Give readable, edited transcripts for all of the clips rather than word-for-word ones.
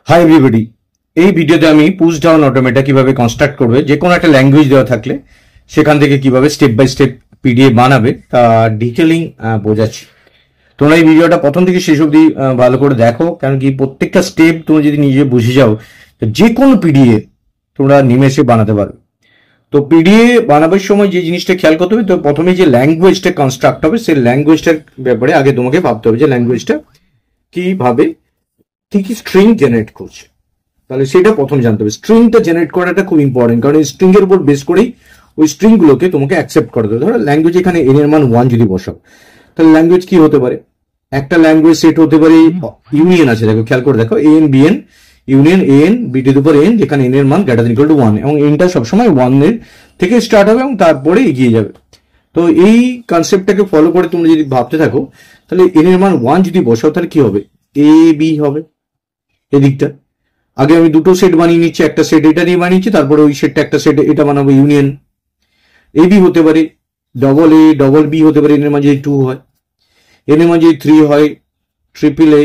Hi everybody, এই ভিডিওতে আমি পুশ ডাউন অটোমেটা কিভাবে কনস্ট্রাক্ট করবে, যে কোনো একটা ল্যাঙ্গুয়েজ দেওয়া থাকলে সেখান থেকে কিভাবে স্টেপ বাই স্টেপ পিডিএফ বানাবে তা ডিটেলিং বোঝাচ্ছি। তোমরা এই ভিডিওটা প্রথম থেকে শেষ অবধি ভালো করে দেখো, কারণ কি প্রত্যেকটা স্টেপ তুমি যদি নিজে বুঝে যাও যে কোনো পিডিএফ তোমরা নিমেষে বানাতে পারবে। তো পিডিএফ বানাবার সময় যে জিনিসটা খেয়াল করতে হবে, তো প্রথমে যে ল্যাঙ্গুয়েজটা কনস্ট্রাক্ট হবে সেই ল্যাঙ্গুয়েজটার ব্যাপারে আগে তোমাকে ভাবতে হবে যে ল্যাঙ্গুয়েজটা কিভাবে ঠিক স্ট্রিং জেনারেট করছে। তাহলে সেটা প্রথম জানতে হবে। স্ট্রিংটা জেনারেট করাটা খুব ইম্পর্টেন্ট, কারণ এই স্ট্রিং এর উপর বেস করেই ওই স্ট্রিং গুলোকে তোমাকে অ্যাকসেপ্ট করতে হবে। ধরো ল্যাঙ্গুয়েজ এখানে এন এর মান 1 যদি বসাও, তাহলে ল্যাঙ্গুয়েজ কি হতে পারে? একটা ল্যাঙ্গুয়েজ সেট হতে পারে ইউনিয়ন আছে, দেখো খেয়াল করে দেখো, N B N union N বিটির উপর এন, যেখানে এন এর মান গ্রেটার দ্যান ইকুয়াল টু 1 এবং এনটা সবসময় 1 এর থেকে স্টার্ট হবে এবং তারপরে এগিয়ে যাবে। তো এই কনসেপ্টটাকে ফলো করে তোমরা যদি ভাবতে থাকো, তাহলে এন এর মান 1 যদি বসাও তাহলে কি হবে? এ বি হবে এদিকটা। আগে আমি দুটো সেট বানিয়ে নিচ্ছি, একটা সেট এটা নিয়ে বানিয়েছি, তারপরে ওই সেটটা একটা সেট এটা বানাবো ইউনিয়ন। এ বি হতে পারে ডবল এ ডবল বি হতে পারে, এন এর মাঝে 2 হয়, এন এর মাঝে 3 হয়, ট্রিপল এ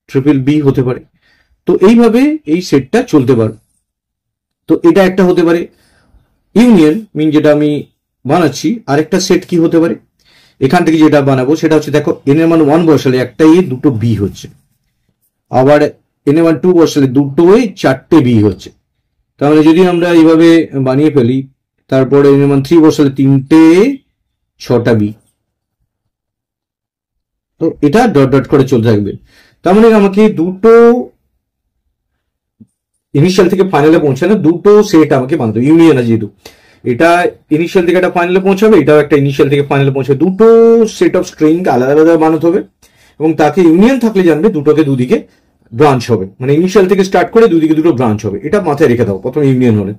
ট্রিপল বি হতে পারে। তো এইভাবে এই সেটটা চলতে পারে। তো এটা একটা হতে পারে ইউনিয়ন মিন, যেটা আমি বানাচ্ছি। আরেকটা সেট কি হতে পারে? এখান থেকে যেটা বানাবো সেটা হচ্ছে, দেখো এন এর মান 1 বসালে একটা এ দুটো বি হচ্ছে, আবার এন এর মান 2 বসালে দুটো এ 4টে বি হচ্ছে। তাহলে যদি আমরা এইভাবে বানিয়ে ফেলি, তারপরে এন এর মান 3 বসালে 3টে এ 6টা বি। তো এটা ডট ডট করে চলতে থাকবে। তার মানে আমাকে দুটো ইনিশিয়াল থেকে ফাইনালে পৌঁছানো দুটো সেট আমাকে বানাতে হবে। ইউনিয়ন আছে যেহেতু, এটা ইনিশিয়াল থেকে একটা ফাইনালে পৌঁছাবে, এটাও একটা ইনিশিয়াল থেকে ফাইনালে পৌঁছাবে। দুটো সেট অফ স্ট্রিং আলাদা আলাদা বানাতে হবে এবং তাকে ইউনিয়ন থাকলে জানবে দুটোকে দুদিকে ব্রাঞ্চ হবে, মানে ইনিশিয়াল থেকে স্টার্ট করে দুদিকে দুটো ব্রাঞ্চ হবে। এটা মাথায় রেখে দাও প্রথমে ইউনিয়ন হলে।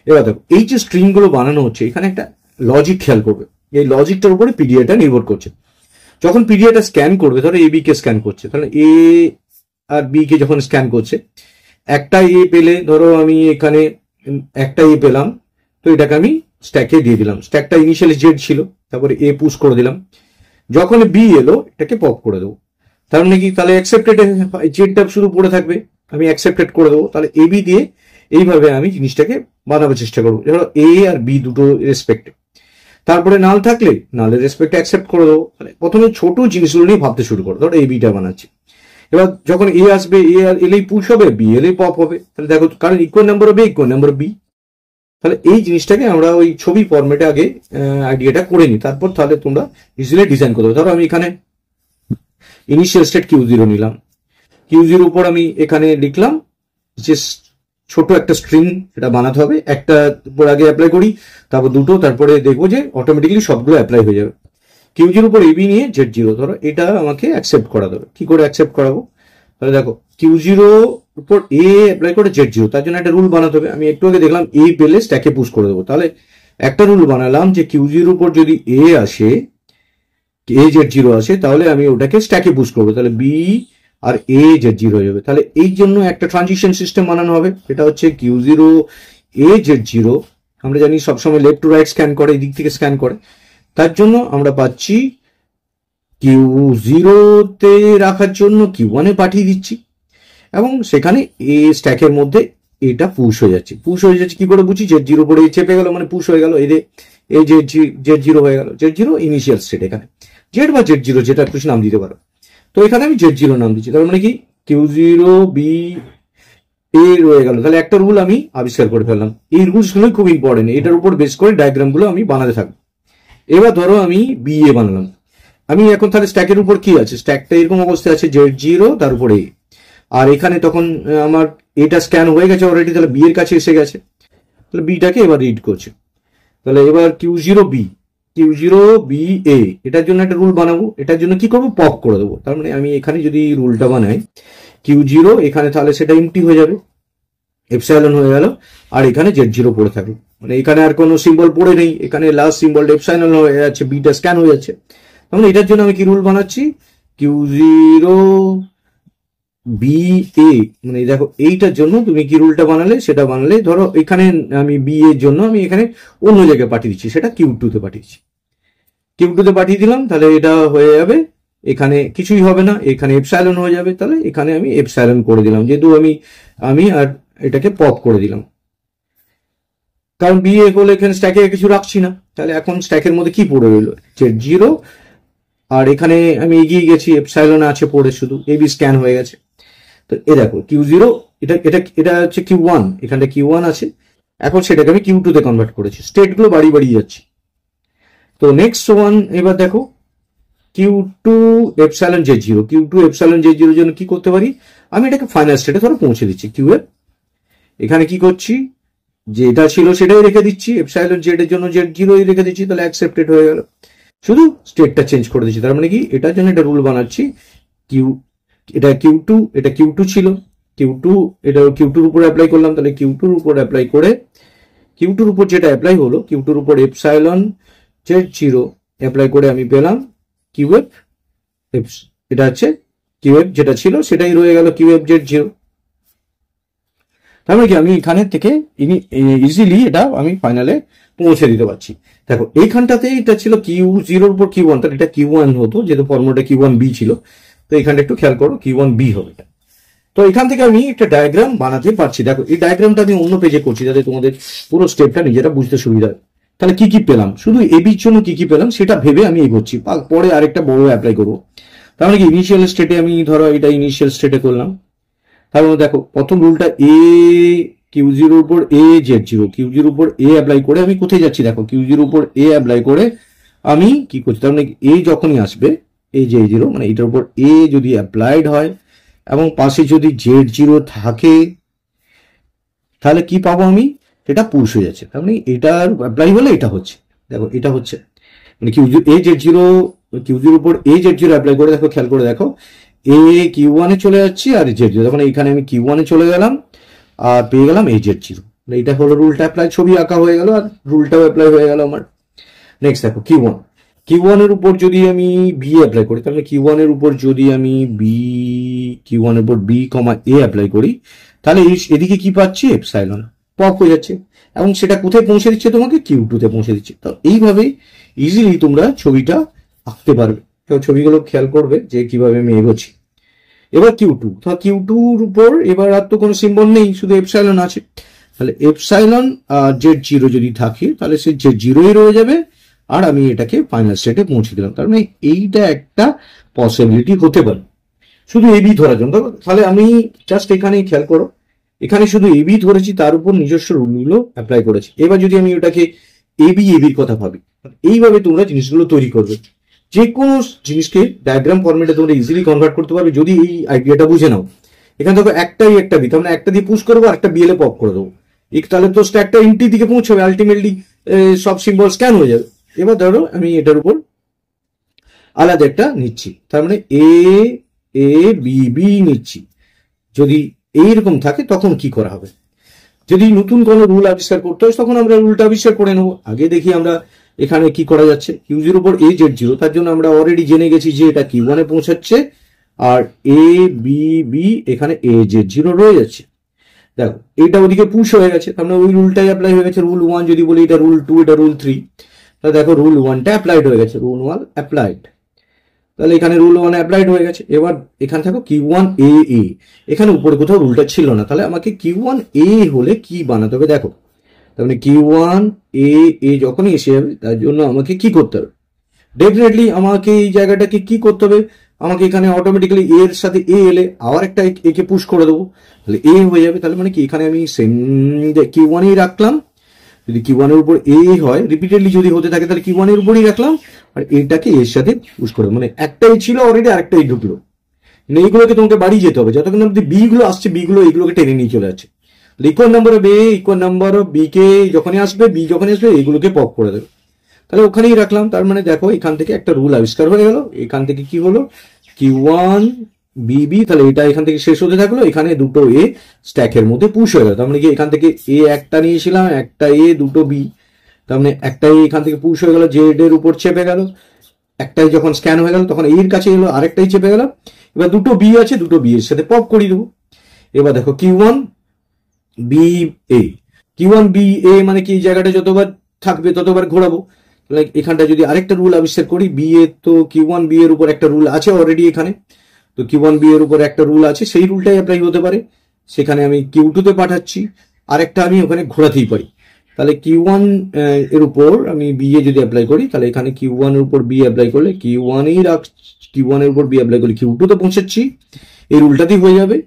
এবার দেখো এই যে স্ট্রিং গুলো বানানো হচ্ছে, এখানে একটা লজিক খেয়াল করবে। এই লজিকটার উপরে পিডিএটা নির্ভর করছে। যখন পিডিএটা স্ক্যান করবে, ধরো এ বি কে স্ক্যান করছে, তাহলে এ আর বি কে যখন স্ক্যান করছে, একটা এ পেলে, ধরো আমি এখানে একটা এ পেলাম, তো এটাকে আমি স্ট্যাকে দিয়ে দিলাম। স্ট্যাকটা ইনিশিয়ালি জেড ছিল, তারপরে এ পুশ করে দিলাম। যখন বি এলো এটাকে পপ করে দেবো। তার মানে কি? তাহলে অ্যাকসেপ্টেড, জেডটা শুধু পড়ে থাকবে, আমি অ্যাকসেপ্টেড করে দেবো। তাহলে এ বি দিয়ে এইভাবে আমি জিনিসটাকে বানাবার চেষ্টা করবো, ধরো এ আর বি দুটো রেসপেক্টে। তারপরে নাল থাকলে নালের রেসপেক্টে অ্যাকসেপ্ট করে দেবো। তাহলে প্রথমে ছোট জিনিসগুলো নিয়ে ভাবতে শুরু করো। ধরো এই বিটা বানাচ্ছি, এবার যখন এ আসবে, এ আর এলেই পুশ হবে, বি এলেই পপ হবে। তাহলে দেখো, কারণ ইকুয়াল নাম্বার হবে ইকুয়াল নাম্বার বি। তাহলে এই জিনিসটাকে আমরা ওই ছবি ফরম্যাটে আগে আইডিয়াটা করে নিই, তারপর তাহলে তোমরা ইজিলি ডিজাইন করতে হবে। ধরো আমি এখানে ইনিশিয়াল স্টেট Q0 নিলাম, Q0 উপর আমি এখানে লিখলাম যে ছোট একটা স্ট্রিং, সেটা বানাতে হবে। একটা উপর আগে অ্যাপ্লাই করি, তারপর দুটো, তারপরে দেখবো যে অটোমেটিক্যালি সবগুলো অ্যাপ্লাই হয়ে যাবে। Q0 উপর এবি নিয়ে Z0, ধরো এটা আমাকে অ্যাকসেপ্ট করাতে হবে। কি করে অ্যাকসেপ্ট করাবো? তাহলে দেখো Q0 উপর এ অ্যাপ্লাই করে Z0, তার জন্য একটা রুল বানাতে হবে। আমি একটু আগে দেখলাম এ পেলে স্ট্যাকে পুশ করে দেবো। তাহলে একটা রুল বানালাম যে Q0 উপর যদি এ আসে, এ Z0 আসে, তাহলে আমি ওটাকে স্ট্যাকে পুশ করবো। তাহলে বি আর এ Z0 হয়ে যাবে। তাহলে এই জন্য একটা ট্রানজিশন সিস্টেম বানানো হবে, এটা হচ্ছে Q0 এ Z0। আমরা জানি সবসময় লেফট টু রাইট স্ক্যান করে, এই দিক থেকে স্ক্যান করে। তার জন্য আমরা পাচ্ছি Q0 তে রাখার জন্য Q1 এ পাঠিয়ে দিচ্ছি, এবং সেখানে এ স্ট্যাকের মধ্যে এটা পুশ হয়ে যাচ্ছে। পুশ হয়ে যাচ্ছে কি করে বুঝি? Z0 পরে চেপে গেল, মানে পুশ হয়ে গেল। এই Z0 হয়ে গেল। Z0 ইনিশিয়াল স্টেট, এখানে জেড বা Z0 যেটা খুশি নাম দিতে পারো। তো এখানে আমি Z0 নাম দিচ্ছি। তার মানে কি Q0 বি এ রয়ে গেল। তাহলে একটা রুল আমি আবিষ্কার করে ফেললাম। এই রুলস গুলো খুব ইম্পর্টেন্ট, এটার উপর বেস করে ডায়াগ্রাম গুলো আমি বানাতে থাকবো। এবার ধরো আমি বি এ বানালাম। আমি এখন তাহলে স্ট্যাকের উপর কি আছে? স্ট্যাকটা এরকম অবস্থায় আছে, Z0 তার উপরে এ। আর এখানে তখন আমার এটা স্ক্যান হয়ে গেছে অলরেডি, তাহলে বি এর কাছে এসে গেছে। তাহলে বিটাকে এবার রিড করছে। তাহলে এবার Q0 বি এ, এটার জন্য একটা রুল বানাবো। এটার জন্য কি করবো? পপ করে দেবো। তার মানে আমি এখানে যদি রুলটা বানাই Q0, এখানে তাহলে সেটা এমটি হয়ে যাবে, এপসাইলন হয়ে গেল, আর এখানে Z0 পড়ে থাকবে। মানে এখানে আর কোনো সিম্বল পড়ে নেই, এখানে লাস্ট সিম্বল এপসাইলন হয়ে যাচ্ছে, বিটা স্ক্যান হয়ে যাচ্ছে। তাহলে এটার জন্য আমি কি রুল বানাচ্ছি? Q0 বি এ, মানে দেখো এইটার জন্য তুমি কি রুলটা বানালে, সেটা বানালে ধরো এখানে আমি বি এর জন্য আমি এখানে অন্য জায়গায় পাঠিয়ে দিচ্ছি, সেটা Q2 তে পাঠিয়েছি। Q2 তে পাঠিয়ে দিলাম, তাহলে এটা হয়ে যাবে এখানে কিছুই হবে না, এখানে এপসাইলন হয়ে যাবে, তাহলে এখানে আমি এপসাইলন করে দিলাম, যেহেতু আমি আর এটাকে পপ করে দিলাম, কারণ বি এ বলে এখানে স্ট্যাকে কিছু রাখছি না। তাহলে এখন স্ট্যাকের মধ্যে কি পড়ে রইল, Z0, আর এখানে আমি এগিয়ে গেছি, এপসাইলন আছে পড়ে, শুধু এবি স্ক্যান হয়ে গেছে। তো এ দেখো Q0, এটা হচ্ছে Q1, এখানটা Q1 আছে, এখন সেটাকে আমি Q2 তে কনভার্ট করেছি, স্টেটগুলো বাড়িয়ে যাচ্ছে। তো নেক্সট ওয়ান এবার দেখো Q2 epsilon Z0, Q2 epsilon Z0 এর জন্য কি করতে পারি, আমি এটাকে ফাইনাল স্টেটে ধরো পৌঁছে দিচ্ছি QF, এখানে কি করছি, যেটা ছিল সেটাই রেখে দিচ্ছি, এপসাইলন Z এর জন্য Z0 রেখে দিচ্ছি, তাহলে অ্যাকসেপ্টেড হয়ে গেল, শুধু স্টেটটা চেঞ্জ করে দিচ্ছি। তার মানে কি, এটার জন্য একটা রুল বানাচ্ছি, এটা Q2, এটা Q2 ছিল, Q2, এটা Q2 উপর অ্যাপ্লাই করলাম, তাহলে Q2 উপর অ্যাপ্লাই করে, Q2 উপর যেটা অ্যাপ্লাই হলো, Q2 উপর এপসাইলন Z0 অ্যাপ্লাই করে আমি পেলাম QF, এটা হচ্ছে QF, যেটা ছিল সেটাই রয়ে গেল QF Z0। তার মানে কি, আমি এখানে থেকে ইজিলি এটা আমি ফাইনালে পৌঁছে দিতে পারছি। দেখো এইখানটাতে এটা ছিল Q0 উপর Q1, তাহলে এটা Q1 হতো, যেহেতু ফর্মুলাটা Q1B ছিল, তো এখানটা একটু খেয়াল করো, Q1B হবে। তো এখান থেকে আমি একটা ডায়াগ্রাম বানাতে পারছি। দেখো এই ডায়াগ্রামটা আমি অন্য পেজে করছি, যাতে তোমাদের পুরো স্টেপটা নিজেরা বুঝতে সুবিধা হয়। তাহলে কি কি পেলাম, শুধু এবির জন্য কি কি পেলাম সেটা ভেবে আমি এগোচ্ছি, পরে আরেকটা বড় অ্যাপ্লাই করবো। তার মানে কি, ইনিশিয়াল স্টেটে আমি ধরো এটা ইনিশিয়াল স্টেটে করলাম, তার মানে দেখো প্রথম রুলটা Q0 উপর Z0, Q0 উপর অ্যাপ্লাই করে আমি কোথায় যাচ্ছি, দেখো Q0 উপর অ্যাপ্লাই করে আমি কি করছি, তার মানে যখনই আসবে Z0, মানে এটার উপর যদি অ্যাপ্লাইড হয় এবং পাশে যদি Z0 থাকে, তাহলে কি পাবো আমি, এটা পুশ হয়ে যাচ্ছে, তার মানে এটার অ্যাপ্লাই হলে এটা হচ্ছে, দেখো এটা হচ্ছে, মানে Q0 উপর Z0 অ্যাপ্লাই করে, দেখো খেয়াল করে দেখো, Q1 এ চলে যাচ্ছি আর Z0, তখন এখানে আমি Q1 এ চলে গেলাম আর পেয়ে গেলাম Z0, এটা হলো রুলটা অ্যাপ্লাই, ছবি আঁকা হয়ে গেল আর রুলটাও অ্যাপ্লাই হয়ে গেল আমার। নেক্সট দেখো Q1 এর উপর যদি আমি B অ্যাপ্লাই করি, তাহলে Q1 এর উপর যদি আমি Q1 এর উপর B, A অ্যাপ্লাই করি, তাহলে এদিকে কি পাচ্ছি, এপসাইলন পপ হয়ে যাচ্ছে, এবং সেটা কোথায় পৌঁছে দিচ্ছে, তোমাকে Q2 তে পৌঁছে দিচ্ছে। তো এইভাবে ইজিলি তোমরা ছবিটা আঁকতে পারবে। তো ছবিগুলো খেয়াল করবে যে কিভাবে আমি এগোচ্ছি। এবার Q2, Q2-র উপর এবার আর তো কোনো সিম্বল নেই, শুধু এপসাইলন আছে, তাহলে এপসাইলন আর Z0 যদি থাকে, তাহলে সে Z0ই রয়ে যাবে, আর আমি এটাকে ফাইনাল স্টেটে পৌঁছে দিলাম। তার মানে এইটা একটা পসিবিলিটি হতে পারে, শুধু এবি ধরার জন্য। তাহলে আমি জাস্ট এখানে খেয়াল করো, এখানে শুধু এবি ধরেছি, তার উপর নিজস্ব রুলগুলো অ্যাপ্লাই করেছি। এবার যদি আমি ওটাকে এবির কথা ভাবি, এইভাবে তোমরা জিনিসগুলো তৈরি করবে, যে কোনো জিনিসকে ডায়াগ্রাম ফরম্যাটে তোমরা ইজিলি কনভার্ট করতে পারবে যদি এই আইডিয়াটা বুঝে নাও। এখানে দেখো একটাই একটা বি, তার মানে একটা দিয়ে পুশ করবো আর একটা বিএলে পপ করে দেবো, তাহলে তো স্ট্যাকটা ইন্টি দিকে পৌঁছবে, আলটিমেটলি সব সিম্বল স্ক্যান হয়ে যাবে। এবার ধরো আমি এটার উপর আলাদা একটা নিচ্ছি, তার মানে বি নিচ্ছি। যদি এইরকম থাকে তখন কি করা হবে, যদি নতুন কোনো রুল আবিষ্কার করতে হয় তখন আমরা রুলটা আবিষ্কার করে নেবো। আগে দেখি আমরা এখানে কি করা যাচ্ছে। Q0 উপর Z0, তার জন্য আমরা অলরেডি জেনে গেছি যে এটা Q1 এ পৌঁছাচ্ছে, আর B এখানে Z0 রয়ে যাচ্ছে। দেখো এটা ওদিকে পুশ হয়ে গেছে, তার মানে ওই রুলটাই অ্যাপ্লাই হয়ে গেছে। রুল 1 যদি বলি, এটা রুল 2, এটা রুল 3, তাহলে দেখো রুল 1টা অ্যাপ্লাইড হয়ে গেছে, রুল 1 অ্যাপ্লাইড, তাহলে এখানে রুল 1 অ্যাপ্লাইড হয়ে গেছে। এবার এখানে থাকো Q1 এখানে উপরে কোথাও রুলটা ছিল না, তাহলে আমাকে Q1 হলে কি বানাতে হবে, দেখো তার মানে Q1 যখনই এসে যাবে, তার জন্য আমাকে কি করতে হবে, ডেফিনেটলি আমাকে এই জায়গাটাকে কি করতে হবে, আমাকে এখানে অটোমেটিক্যালি এর সাথে এলে আবার একটা একে পুশ করে দেবো, তাহলে হয়ে যাবে। তাহলে মানে কি, এখানে আমি সেম Q1 রাখলাম, যদি Q1 এর উপর হয়, রিপিটেডলি যদি হতে থাকে, তাহলে Q1 এর উপরই রাখলাম, আর এটাকে এর সাথে পুশ করে, মানে একটাই ছিল অলরেডি, আরেকটাই ঢুকলো, এইগুলোকে তোমাকে বাড়িয়ে যেতে হবে, যতক্ষণ অব্দি বি গুলো আসছে, বি গুলো এইগুলোকে টেনে নিয়ে চলে যাচ্ছে। Equal number of equal number of B কে যখনই আসবে, এইগুলোকে পপ করে দেবে, তাহলে ওখানেই রাখলাম। তার মানে দেখো এখান থেকে একটা রুল আবিষ্কার হয়ে গেল। এখান থেকে কি হলো, Q1 বি, তাহলে এটা এখান থেকে শেষ হতে থাকলো, এখানে দুটো স্ট্যাকের মধ্যে পুশ হয়ে গেল। তার মানে কি, এখান থেকে একটা নিয়েছিলাম, একটা দুটো বি, তার মানে একটাই এখান থেকে পুশ হয়ে গেল, জেড এর উপর চেপে গেল, একটাই যখন স্ক্যান হয়ে গেল তখন এর কাছে এলো, আরেকটাই চেপে গেল। এবার দুটো বি আছে, দুটো বি এর সাথে পপ করিয়ে দেবো। এবার দেখো Q1 বি মানে কি, এই জায়গাটা যতবার থাকবে ততবার ঘোরাবো, লাইক এখানটা যদি আরেকটা রুল আবিষ্কার করি, বি এ তো Q1 বি এর উপর একটা রুল আছে অলরেডি এখানে, তো Q1 বি এর উপর একটা রুল আছে, সেই রুলটাই অ্যাপ্লাই হতে পারে। সেখানে আমি Q2 তে পাঠাচ্ছি, আরেকটা আমি ওখানে ঘোরাতেই পারি। তাহলে Q1 এর উপর আমি বি এ যদি অ্যাপ্লাই করি, তাহলে এখানে Q1 এর উপর বি অ্যাপ্লাই করলে Q1 এর উপর বি অ্যাপ্লাই করলে Q2 তে পৌঁছাচ্ছি, এই রুলটাতেই হয়ে যাবে।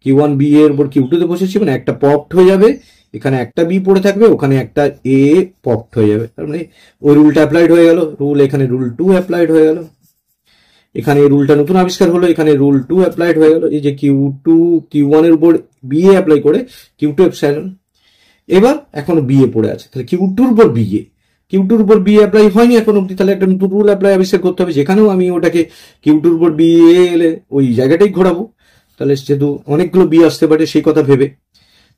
Q1 বি এর উপর Q2 তে পৌঁছাচ্ছি, মানে একটা পপড হয়ে যাবে, এখানে একটা বি পড়ে থাকবে, ওখানে একটা এ পপড হয়ে যাবে, তার মানে ওই রুলটা অ্যাপ্লাইড হয়ে গেল। রুল এখানে রুল 2 অ্যাপ্লাইড হয়ে গেল, এখানে এই রুলটা নতুন আবিষ্কার হলো, এখানে রুল 2 অ্যাপ্লাইড হয়ে গেল। এই যে Q1 এর উপর বি এ অ্যাপ্লাই করে Q2 এপসাইলন, এবার এখনো বি এ পড়ে আছে, তাহলে Q2 এর উপর বি এ, Q2 এর উপর বি অ্যাপ্লাই হয়নি এখন অব্দি, তাহলে একটা নতুন রুল অ্যাপ্লাই আবিষ্কার করতে হবে, যেখানেও আমি ওটাকে Q2 এর উপর বি এ এলে ওই জায়গাটাই ঘোরাবো। তাহলে যেহেতু অনেকগুলো বি আসতে পারে সেই কথা ভেবে,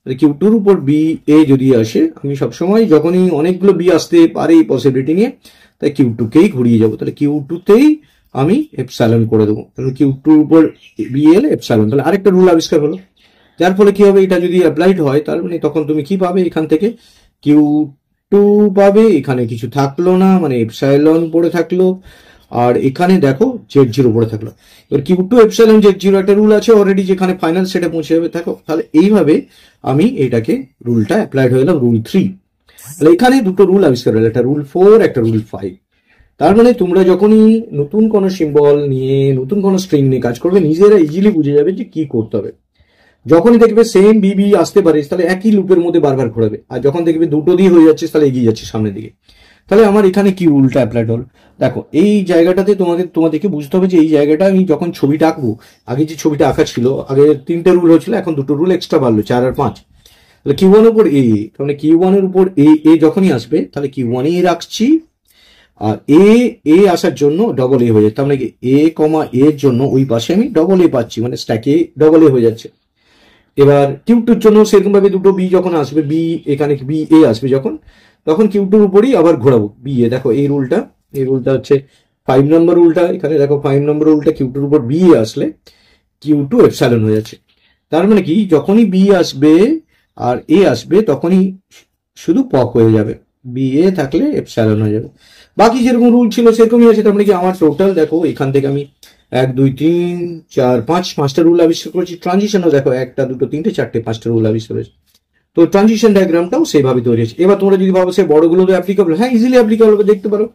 তাহলে Q2 এর উপর বি এ যদি আসে, আমি সবসময় যখনই অনেকগুলো বি আসতে পারে এই পসিবিলিটি নিয়ে, তাই Q2 কেই ঘুরিয়ে যাবো, তাহলে Q2 তেই আমি এপসাইলন করে দেবো, তাহলে Q2 এর উপর বি এলে এপসাইলন, তাহলে আরেকটা রুল আবিষ্কার হলো। যার ফলে কি হবে, এটা যদি অ্যাপ্লাইড হয় তার মানে তখন তুমি কি পাবে, এখান থেকে Q2 পাবে, এখানে কিছু থাকলো না, মানে এপসাইলন পড়ে থাকলো, আর এখানে দেখো Z0 পড়ে থাকলো। এবার Q2 এপসাইলন Z0 একটা রুল আছে অলরেডি, যেখানে ফাইনাল সেটে পৌঁছে যাবে। থাকো, তাহলে এইভাবে আমি এটাকে রুলটা অ্যাপ্লাইড হয়ে গেলাম, রুল 3। তাহলে এখানে দুটো রুল আবিষ্কার হলো, একটা রুল 4, একটা রুল 5। তার মানে তোমরা যখনই নতুন কোনো সিম্বল নিয়ে, নতুন কোনো স্ট্রিং নিয়ে কাজ করবে, নিজেরা ইজিলি বুঝে যাবে যে কি করতে হবে। যখনই দেখবে সেম বিবি আসতে পারে, তাহলে একই লুপের মধ্যে বারবার ঘোরাবে, আর যখন দেখবে দুটো দিয়ে হয়ে যাচ্ছে, তাহলে এগিয়ে যাচ্ছে সামনের দিকে। তাহলে আমার এখানে কি রুলটা অ্যাপ্লাইড হল, দেখো এই জায়গাটাতে তোমাদেরকে বুঝতে হবে যে এই জায়গাটা আমি যখন ছবিটা আঁকবো, আগে যে ছবিটা আঁকা ছিল, আগে 3টে রুল হচ্ছিল, এখন 2টো রুল এক্সট্রা বাড়লো, 4 আর 5। তাহলে Q1 এর উপর এ, তাহলে Q1 এর উপর এ যখনই আসবে, তাহলে Q1 এ রাখছি, আর এ আসার জন্য ডবল এ হয়ে যাচ্ছে, তার মানে এ কমা এর জন্য ওই পাশে আমি ডবল এ পাচ্ছি, মানে স্ট্যাকে ডবল এ হয়ে যাচ্ছে। এবার Q2 এর জন্য সেরকম ভাবে দুটো বি যখন আসবে, বি এখানে বি এ আসবে যখন, তখন Q2 এর উপরই আবার ঘোরাবো বি এ। দেখো এই রুলটা হচ্ছে 5 নম্বর রুলটা, এখানে দেখো 5 নম্বর রুলটা, Q2 এর উপর বি এ আসলে Q2 এপসাইলন হয়ে যাচ্ছে। তার মানে কি, যখনই বি আসবে আর এ আসবে, তখনই শুধু পপ হয়ে যাবে, বি এ থাকলে এপসাইলন হয়ে যাবে। বাকি যেরকম রুল ছিল সেরকমই আছে। তার মানে কি, আমার টোটাল দেখো এখান থেকে আমি 1 2 3 4 5টা রুল আবিষ্কার করেছি। ট্রানজিশনও দেখো 1টা 2টো 3টে 4টে 5টা রুল আবিষ্কার করেছি। তো ট্রানজিশন ডায়াগ্রামটাও সেভাবে তৈরি হয়েছে। এবার তোমরা যদি ভাবো সে বড়গুলো তো অ্যাপ্লিকেবল, হ্যাঁ ইজিলি অ্যাপ্লিকেবল হবে, দেখতে পারো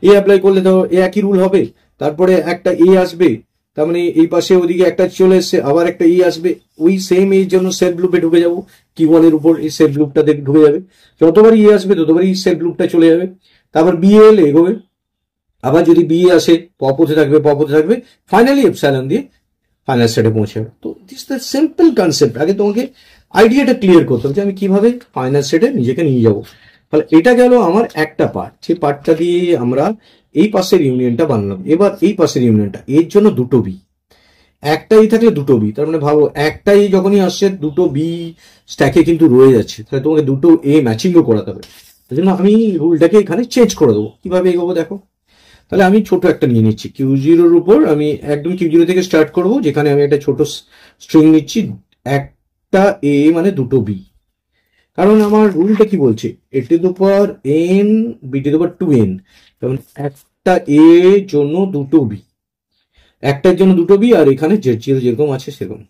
এ অ্যাপ্লাই করলে ধরো এ একই রুল হবে, তারপরে একটা এ আসবে, তার মানে এই পাশে ওদিকে একটা চলে এসছে, আবার একটা ই আসবে, ওই সেম এর জন্য সেলফ লুপে ঢুকে যাবো, Q1 এর উপর এই সেলফ লুপটা ঢুকে যাবে, যতবারই ই আসবে ততবারই সেলফ লুপটা চলে যাবে। তারপর বি এলে এগোবে, আবার যদি বি আসে পপ হতে থাকবে, ফাইনালি এপসাইলন দিয়ে ফাইনাল সেটে পৌঁছে যাবে। তো দিস দ্য সিম্পল কনসেপ্ট। আগে তোমাকে আইডিয়াটা ক্লিয়ার করতে হবে যে আমি কিভাবে ফাইনাল সেটে নিজেকে নিয়ে যাবো। তাহলে এটা গেল আমার একটা পার্ট, সেই পার্টটা দিয়ে আমরা এই পাশের ইউনিয়নটা বানালাম। এবার এই পাশের ইউনিয়নটা, এর জন্য দুটো বি, একটাই থাকলে দুটো বি, তার মানে ভাবো একটাই যখনই আসছে দুটো বি স্ট্যাকে কিন্তু রয়ে যাচ্ছে, তাহলে তোমাকে দুটো এ ম্যাচিংও করাতে হবে। তাই জন্য আমি রুলটাকে এখানে চেঞ্জ করে দেবো। কিভাবে এগোবো দেখো, তাহলে আমি ছোট একটা নিয়ে নিচ্ছি Q0 এর উপর, আমি একদম Q0 থেকে স্টার্ট করব, যেখানে আমি একটা ছোট স্ট্রিং নিচ্ছি, একটা এ মানে দুটো বি। কারণ আমার রুলটা কি বলছে, a to the power n b to the power 2n, যেমন একটা এ জন্য দুটো বি, একটার জন্য দুটো বি, আর এখানে Z0 যেরকম আছে সেরকম।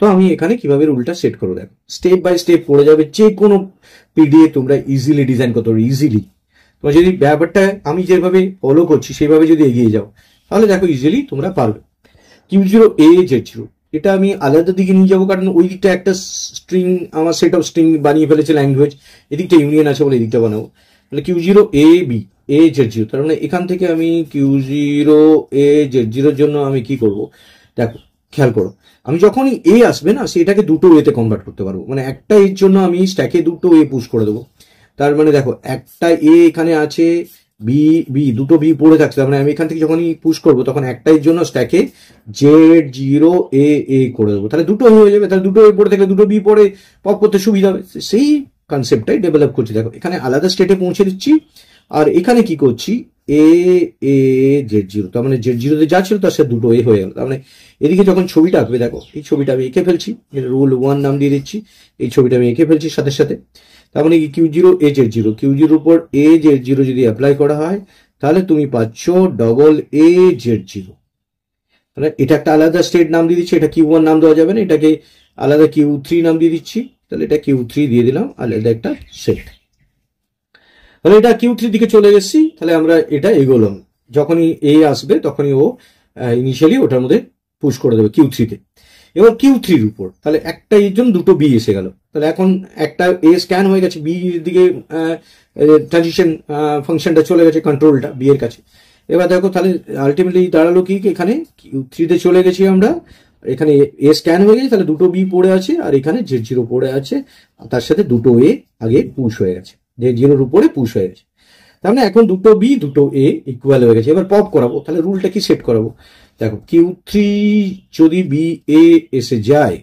তো আমি এখানে কিভাবে রুলটা সেট করবো দেখো, স্টেপ বাই স্টেপ পড়ে যাবে, যে কোনো পিডিএ তোমরা ইজিলি ডিজাইন করতে পারো, ইজিলি। তোমরা যদি ব্যাপারটা আমি যেভাবে ফলো করছি সেইভাবে যদি এগিয়ে যাও, তাহলে দেখো ইজিলি তোমরা পারবে। Q0 a Z0 এটা আমি আলাদা দিকে নিয়ে যাবো, কারণ ওই দিকটা একটা স্ট্রিং, আমার সেট অফ স্ট্রিং বানিয়ে ফেলেছে ল্যাঙ্গুয়েজ, এদিকটা ইউনিয়ন আছে বলে এদিকটা বানাবো। তাহলে Q0 a b a Z0, তার মানে এখান থেকে আমি Q0 a Z0 এর জন্য আমি কি করব দেখো, খেয়াল করো, আমি যখনই এ আসবে না, সেটাকে দুটো এতে কনভার্ট করতে পারবো, মানে একটা এর জন্য আমি স্ট্যাকে দুটো এ পুশ করে দেবো। তার মানে দেখো একটা এ এখানে আছে, বি দুটো বি পড়ে থাকছে, তার মানে আমি এখান থেকে যখনই পুশ করবো তখন একটার জন্য স্ট্যাকে Z0 এ করে দেবো, তাহলে দুটো হয়ে যাবে। তাহলে দুটো এ পড়ে থাকলে দুটো বি পড়ে পপ করতে সুবিধা হবে। সেই কনসেপ্টটাই ডেভেলপ করছি। দেখো এখানে আলাদা স্টেটে পৌঁছে দিচ্ছি, আর এখানে কি করছি, এ Z0, তার মানে Z0 তে যা ছিল তার সাথে দুটো এ হয়ে গেল। তার মানে এদিকে যখন ছবিটা আঁকবে, দেখো এই ছবিটা আমি এঁকে ফেলছি, রুল 1 নাম দিয়ে দিচ্ছি, এই ছবিটা আমি এঁকে ফেলছি সাথে সাথে। তার মানে কি Q0 A Z0, Q0 উপর A Z0 যদি অ্যাপ্লাই করা হয় তাহলে তুমি পাচ্ছ ডবল A Z0। তাহলে এটা একটা আলাদা স্টেট নাম দিয়ে দিচ্ছি, এটা Q1 নাম দেওয়া যাবে না, এটাকে আলাদা Q3 নাম দিয়ে দিচ্ছি। তাহলে এটা Q3 দিয়ে দিলাম, আলাদা একটা সেট। তাহলে এটা Q3 দিকে চলে এসেছি। তাহলে আমরা এটা এগোলাম, যখনই A আসবে তখনই ও ইনিশিয়ালি ওটার মধ্যে পুশ করে দেবে Q3 তে। এবার Q3 এর উপর তাহলে একটা এর জন্য দুটো B এসে গেল। তাহলে এখন একটা A স্ক্যান হয়ে গেছে, B এর দিকে ট্রানজিশন ফাংশনটা চলে গেছে, কন্ট্রোলটা B এর কাছে। এবার দেখো তাহলে আলটিমেটলি দাঁড়ালো কি, এখানে Q3 তে চলে গেছি আমরা, এখানে A স্ক্যান হয়ে গেছে, তাহলে দুটো B পড়ে আছে আর এখানে Z0 পড়ে আছে, তার সাথে দুটো A আগে পুশ হয়ে গেছে, Z0 এর উপরে পুশ হয়ে গেছে। তার মানে এখন দুটো B দুটো A ইকুয়াল হয়ে গেছে। এবার পপ করাবো, তাহলে রুলটা কি সেট করাবো, দেখো Q3 যদি B A এসে যায়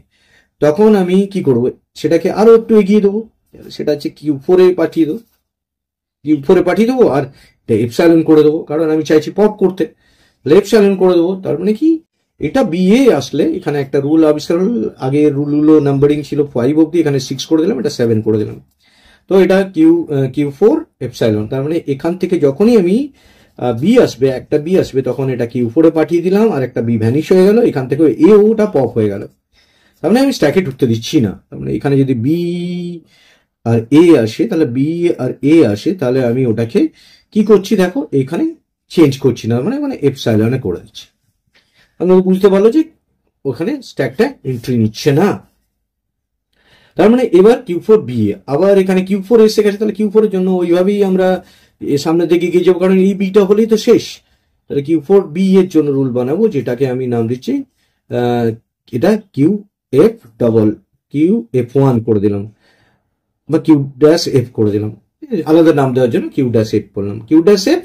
তখন আমি কি করব, সেটাকে আরো একটু এগিয়ে দেবো, সেটা হচ্ছে Q4 এ পাঠিয়ে দেবো, Q4 এ পাঠিয়ে দেবো আর এপসাইলন করে দেবো, কারণ আমি চাইছি পপ করতে, এপসাইলন করে দেবো। তার মানে কি এটা BA আসলে এখানে একটা রুল আবিষ্কার হল, আগে রুলগুলো নাম্বারিং ছিল 5 অব্দি, এখানে 6 করে দিলাম, এটা 7 করে দিলাম। তো এটা Q4 এপসাইলন। তার মানে এখান থেকে যখনই আমি B আসবে, একটা B আসবে, তখন এটা Q4 এ পাঠিয়ে দিলাম আর একটা B ভ্যানিশ হয়ে গেল, এখান থেকে A ওটা পপ হয়ে গেল। তার মানে আমি স্ট্যাকে ঢুকতে দিচ্ছি না। তার মানে এখানে যদি B আর A আসে, তাহলে B আর A আসে, তাহলে আমি ওটাকে কি করছি দেখো, এখানে চেঞ্জ করছি না, মানে এপসাইলনে করে দিচ্ছি। আমি বুঝতে পারলো যে ওখানে স্ট্যাকটা এন্ট্রি নিচ্ছে না। তার মানে এবার Q4 BA, আবার এখানে Q4 এসে গেছে, তাহলে Q4 এর জন্য ওইভাবেই আমরা সামনের দিকে এগিয়ে যাবো, কারণ এই বিটা হলেই তো শেষ। তাহলে Q4 B এর জন্য রুল বানাবো, যেটাকে আমি নাম দিচ্ছি এটা QF1 করে দিলাম, বা Q-F করে দিলাম, আলাদা নাম দেওয়ার জন্য Q-F করলাম। Q-F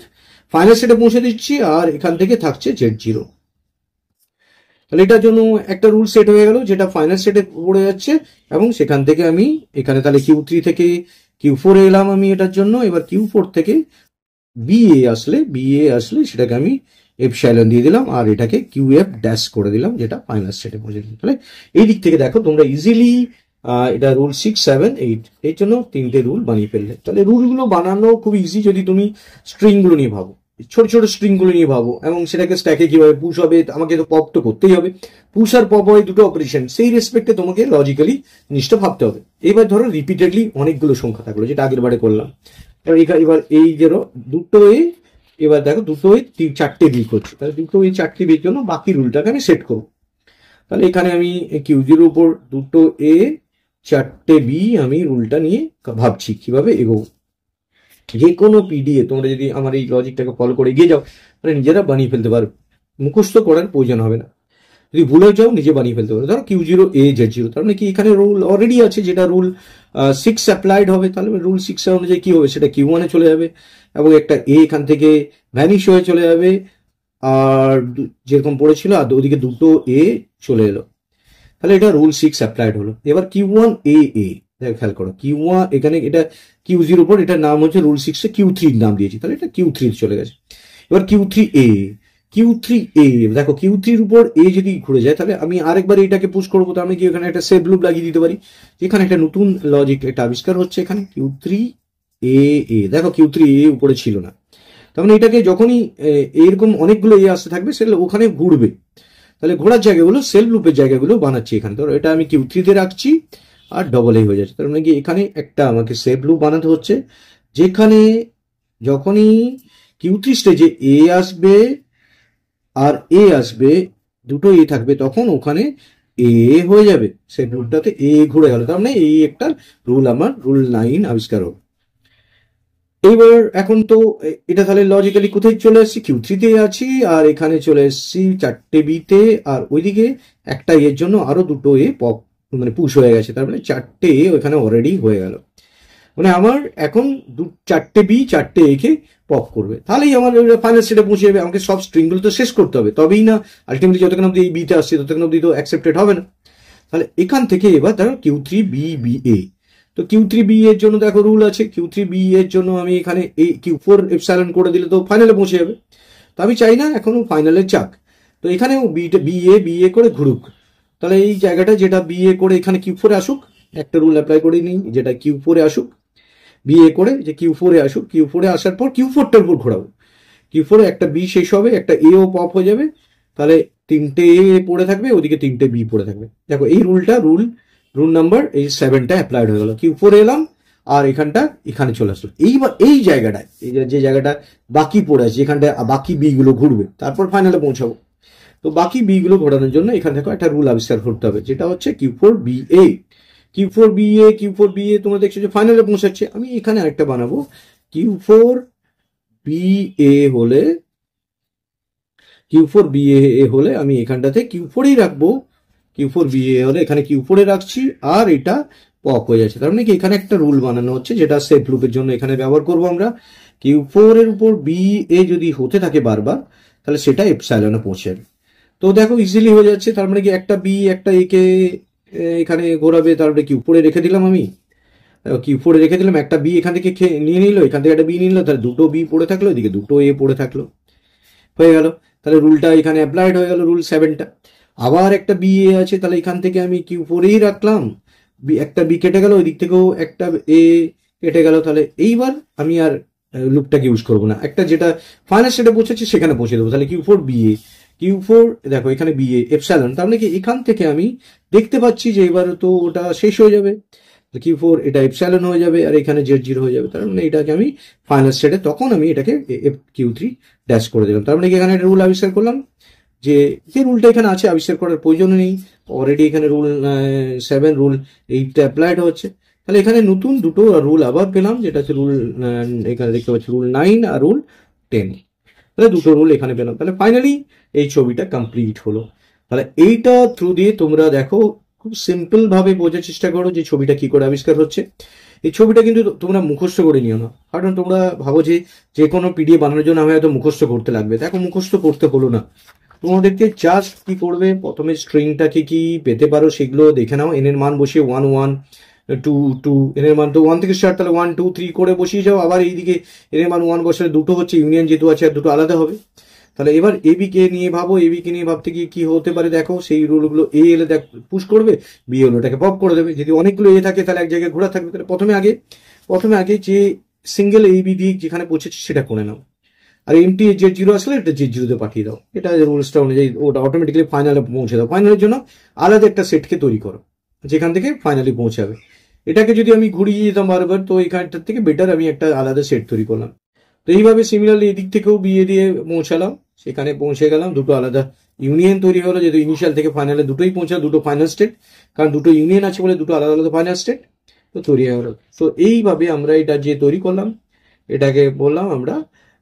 ফাইনাল সেটে পৌঁছে দিচ্ছি আর এখান থেকে থাকছে Z0। তাহলে এটার জন্য একটা রুল সেট হয়ে গেল, যেটা ফাইনাল সেটে পড়ে যাচ্ছে, এবং সেখান থেকে আমি এখানে তাহলে Q3 থেকে Q4 এ এলাম আমি এটার জন্য। এবার Q4 থেকে BA আসলে সেটাকে আমি এপসাইলন দিয়ে দিলাম আর এটাকে QF- করে দিলাম, যেটা ফাইনাল সেটে পৌঁছে দিলাম। তাহলে এই দিক থেকে দেখো তোমরা ইজিলি এটা রুল 6, 7, 8 এর জন্য 3টে রুল বানিয়ে ফেললে। তাহলে রুলগুলো বানানো খুব ইজি যদি তুমি স্ট্রিংগুলো নিয়ে ভাবো, ছোট ছোট স্ট্রিংগুলো নিয়ে ভাবো, এবং সেটাকে স্ট্যাকে কিভাবে পুশ হবে, আমাকে তো পপ তো করতেই হবে, পুশ আর পপ হয় দুটো অপারেশন, সেই রেসপেক্টে তোমাকে লজিক্যালি জিনিসটা ভাবতে হবে। এবার ধরো রিপিটেডলি অনেকগুলো সংখ্যা থাকলো, যেটা আগের বারে করলাম। এবার এই ধরো দুটো এ, এবার দেখো দুটো এ 4টে বি করছে, তাহলে দুটো এই 4টে বির জন্য বাকি রুলটাকে আমি সেট করবো। তাহলে এখানে আমি Q0 উপর দুটো এ 4টে বি আমি রুলটা নিয়ে ভাবছি কিভাবে এগোবো। যে কোনো পিডিএ তোমরা যদি আমার এই লজিকটাকে ফলো করে এগিয়ে যাও, তাহলে নিজেরা বানিয়ে ফেলতে পারো, মুখস্থ করার প্রয়োজন হবে না। যদি ভুলে যাও নিজে বানিয়ে ফেলতে পারো। ধরো Q0 A Z0, তার মানে কি এখানে রুল অলরেডি আছে, যেটা রুল 6 অ্যাপ্লাইড হবে। তাহলে রুল 6 অনুযায়ী কি হবে, সেটা Q1 এ চলে যাবে এবং একটা A এখান থেকে ভ্যানিশ হয়ে চলে যাবে, আর যেরকম পড়েছিল আর ওদিকে দুটো A চলে এলো। তাহলে এটা রুল 6 অ্যাপ্লাইড হলো। এবার Q1 A খেয়াল করো, Q1 এখানে এটা Q0 উপর, এটার নাম হচ্ছে রুল 6 এ Q3 নাম দিয়েছি, তাহলে এটা Q3 চলে গেছে। এবার Q3A দেখো, Q3 এর উপর A যদি ঘুরে যায়, তাহলে আমি আরেকবার এটাকে পুশ করবো, তো আমি কি এখানে একটা সেভ লুপ লাগিয়ে দিতে পারি, যেখানে একটা নতুন লজিক একটা আবিষ্কার হচ্ছে। এখানে Q3A দেখো, Q3A উপরে ছিল না, তার মানে এটাকে যখনই এরকম অনেকগুলো A আসতে থাকবে, সেগুলো ওখানে ঘুরবে। তাহলে ঘোরার জায়গাগুলো সেলফ লুপের জায়গাগুলো বানাচ্ছি এখানে। ধরো এটা আমি Q3 তে রাখছি আর ডবল A হয়ে যাচ্ছে, তার মানে কি এখানে একটা আমাকে সেভ লুপ বানাতে হচ্ছে, যেখানে যখনই Q3 স্টেজে A আসবে আর A আসবে, দুটো A থাকবে, তখন ওখানে A হয়ে যাবে, সেভ লুপটাতে A ঘুরে গেল। তার মানে এই একটা রুল, আমার রুল 9 আবিষ্কার হবে। এইবার এখন তো এটা তাহলে লজিক্যালি কোথায় চলে এসেছি, Q3 তে আছি, আর এখানে চলে এসেছি 4টে বিতে, আর ওইদিকে একটা এর জন্য আরো দুটো এ পপ মানে পুশ হয়ে গেছে, তার মানে 4টে এ ওখানে অলরেডি হয়ে গেল। মানে আমার এখন 4টে বি 4টে এ কে পপ করবে, তাহলেই আমার ফাইনাল স্টেটে পৌঁছে যাবে। আমাকে সব স্ট্রিংগুলো তো শেষ করতে হবে, তবেই না আলটিমেটলি যতক্ষণ অব্দি এই বিতে আসছে ততক্ষণ অব্দি তো অ্যাকসেপ্টেড হবে না। তাহলে এখান থেকে এবার ধরো Q3BA, তো Q3B এর জন্য দেখো রুল আছে, Q3B এর জন্য আমি এখানে এই Q4 এপসাইলন করে দিলে তো ফাইনালে পৌঁছে যাবে। তো আমি চাই না এখনো ফাইনালে চাক, তো এখানেও BA করে ঘুরুক। তাহলে এই জায়গাটা যেটা BA করে এখানে Q4 এ আসুক, একটা রুল অ্যাপ্লাই করে নিই যেটা Q4 এ আসুক, বিএ করে যে Q4 এ আসুক, Q4 এ আসার পর Q4টার উপর ঘোরাবো, Q4 এ একটা বি শেষ হবে, একটা এও পপ হয়ে যাবে, তাহলে তিনটে এ পড়ে থাকবে, ওদিকে তিনটে বি পড়ে থাকবে। দেখো এই রুল নাম্বার এই 7টা অ্যাপ্লাইড হয়ে গেল। Q4 এলাম আর এখানে চলে আসলো। এইবার এই জায়গাটায়, এই যে জায়গাটা বাকি পড়ে আছে, যেখানটা বাকি বি গুলো ঘুরবে, তারপর ফাইনালে পৌঁছাবো। তো বাকি বি গুলো ঘোরানোর জন্য এখান থেকে একটা রুল আবিষ্কার করতে হবে, যেটা হচ্ছে Q4BA। Q4BA তোমরা দেখছো যে ফাইনালে পৌঁছাচ্ছে। আমি এখানে আরেকটা বানাবো, Q4BA হলে আমি এখানটাতে Q4ই রাখবো। Q4BA হলে এখানে Q4 এ রাখছি, আর এটা পপ হয়ে যাচ্ছে। তার মানে কি এখানে একটা রুল বানানো হচ্ছে, যেটা সেট লুপের জন্য এখানে ব্যবহার করবো আমরা। Q4 এর উপর BA যদি হতে থাকে বারবার, তাহলে সেটা এপসাইলনে পৌঁছে যাবে। তো দেখো ইজিলি হয়ে যাচ্ছে। তার মানে কি একটা বি একটা এ কে এখানে ঘোরাবে, তারপরে Q4 এ রেখে দিলাম, আমি Q4 এ রেখে দিলাম, একটা বি এখান থেকে নিয়ে নিল, এখান থেকে একটা বি নিয়ে নিল, তাহলে দুটো বি পড়ে থাকলো, এদিকে দুটো এ পড়ে থাকলো, হয়ে গেল। তাহলে রুলটা এখানে অ্যাপ্লাইড হয়ে গেল, রুল 7টা। আবার একটা বি এ আছে, তাহলে এখান থেকে আমি Q4 এই রাখলাম, একটা বি কেটে গেল, ওই দিক থেকেও একটা এ কেটে গেল। তাহলে এইবার আমি আর লুপটাকে ইউজ করবো না, একটা যেটা ফাইনাল স্টেটে পৌঁছেছি সেখানে পৌঁছে দেবো। তাহলে Q4 দেখো এখানে বিএ এপসাইলন, তার মানে কি এখান থেকে আমি দেখতে পাচ্ছি যে এবার তো ওটা শেষ হয়ে যাবে। Q4 এটা এপসাইলন হয়ে যাবে, আর এখানে Z0 হয়ে যাবে। তার মানে এটাকে আমি ফাইনাল স্টেটে, তখন আমি এটাকে Q3 ড্যাশ করে দিলাম। তার মানে কি এখানে একটা রুল আবিষ্কার করলাম, যে রুলটা এখানে আছে আবিষ্কার করার প্রয়োজন নেই, অলরেডি এখানে রুল 7 রুল 8টা অ্যাপ্লাইড হচ্ছে। তাহলে এখানে নতুন দুটো রুল আবার পেলাম, যেটা হচ্ছে রুল, এখানে দেখতে পাচ্ছি রুল 9 আর রুল 10। তাহলে দুটো রুল এখানে পেলাম। তাহলে ফাইনালি এই ছবিটা কমপ্লিট হলো। তাহলে এইটা থ্রু দিয়ে তোমরা দেখো, খুব সিম্পল ভাবে বোঝার চেষ্টা করো যে ছবিটা কি করে আবিষ্কার হচ্ছে। এই ছবিটা কিন্তু তোমরা মুখস্থ করে নিও না, কারণ তোমরা ভাবো যে কোনো পিডিএফ বানানোর জন্য আমি হয়তো মুখস্থ করতে লাগবে। দেখো মুখস্থ করতে হলো না, তোমাদেরকে জাস্ট কি করবে, প্রথমে স্ট্রিংটা কি পেতে পারো সেগুলো দেখে নাও, এন এর মান বসিয়ে 1 1 2 2, এন এর মান তো 1 থেকে স্টার্ট, তাহলে 1 2 3 করে বসিয়ে যাও। আবার এইদিকে এন এর মান 1 বসালে দুটো হচ্ছে ইউনিয়ন, যেহেতু আছে আর দুটো আলাদা হবে। তাহলে এবার এবি কে নিয়ে ভাবো, এবি কে নিয়ে ভাবতে গিয়ে কি হতে পারে দেখো, সেই রুলগুলো এ এলে দেখ পুশ করবে, বি হলো ওটাকে পপ করে দেবে। যদি অনেকগুলো এ থাকে তাহলে এক জায়গায় ঘোরা থাকবে। তাহলে প্রথমে আগে যে সিঙ্গেল এবি দিয়ে যেখানে পৌঁছেছে সেটা করে নাও, আর এমটি Z0 আসলে এটা Z0 তে পাঠিয়ে দাও। এটা রুলসটা অনুযায়ী ওটা অটোমেটিক্যালি ফাইনালে পৌঁছে দাও। ফাইনালের জন্য আলাদা একটা সেটকে তৈরি করো, যেখান থেকে ফাইনালি পৌঁছাবে। এটাকে যদি আমি ঘুরিয়ে দিতাম বারবার, তো এখানটার থেকে বেটার আমি একটা আলাদা সেট তৈরি করলাম। তো এইভাবে সিমিলারলি এদিক থেকেও বিয়ে দিয়ে পৌঁছালাম, সেখানে পৌঁছে গেলাম, দুটো আলাদা ইউনিয়ন তৈরি হলো, যেহেতু ইনিশিয়াল থেকে ফাইনালে দুটোই পৌঁছালো, দুটো ফাইনাল স্টেট, কারণ দুটো ইউনিয়ন আছে বলে দুটো আলাদা আলাদা ফাইনাল স্টেট তো তৈরি হয়ে গেল। তো এইভাবে আমরা এটা যে তৈরি করলাম, এটাকে বললাম আমরা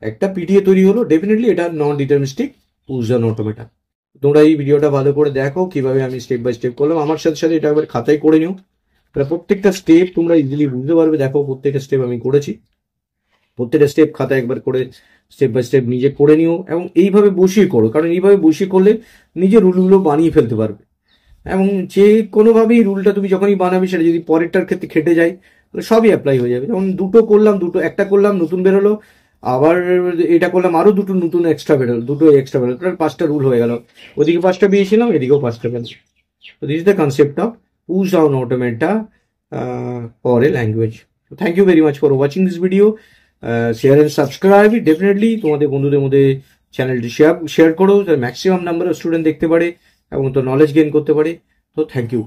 একটা পিডিএ তৈরি হলো। ডেফিনেটলি এটা নন ডিটারমিনিস্টিক পুশ ডাউন অটোমেটা। তোমরা এই ভিডিওটা ভালো করে দেখো কিভাবে আমি স্টেপ বাই স্টেপ করলাম, আমার সাথে সাথে এটা একবার খাতায় করে নিও, তাহলে প্রত্যেকটা স্টেপ তোমরা ইজিলি বুঝতে পারবে। দেখো প্রত্যেকটা স্টেপ আমি করেছি, প্রত্যেকটা স্টেপ খাতায় একবার করে স্টেপ বাই স্টেপ নিজে করে নিও, এবং এইভাবে বসিয়ে করো, কারণ এইভাবে বসিয়ে করলে নিজের রুলগুলো বানিয়ে ফেলতে পারবে। এবং যে কোনোভাবেই রুলটা তুমি যখনই বানাবে, সেটা যদি পরেরটার ক্ষেত্রে খেটে যায় তাহলে সবই অ্যাপ্লাই হয়ে যাবে। যেমন একটা করলাম নতুন বেরোলো, আবার এটা করলাম আরো দুটো নতুন এক্সট্রা বেরোলো, দুটো এক্সট্রা বেরোলো, টোটাল 5টা রুল হয়ে গেল। ওদিকে 5টা পেয়েছিলাম, এদিকেও 5টা পেলাম। So this is the concept of push down automata for a language. So thank you very much for watching this video. Share and subscribe. Definitely তোমাদের বন্ধুদের মধ্যে চ্যানেলটি শেয়ার করো, ম্যাক্সিমাম নাম্বার অফ স্টুডেন্ট দেখতে পারে এবং তো নলেজ গেইন করতে পারে। তো থ্যাংক ইউ।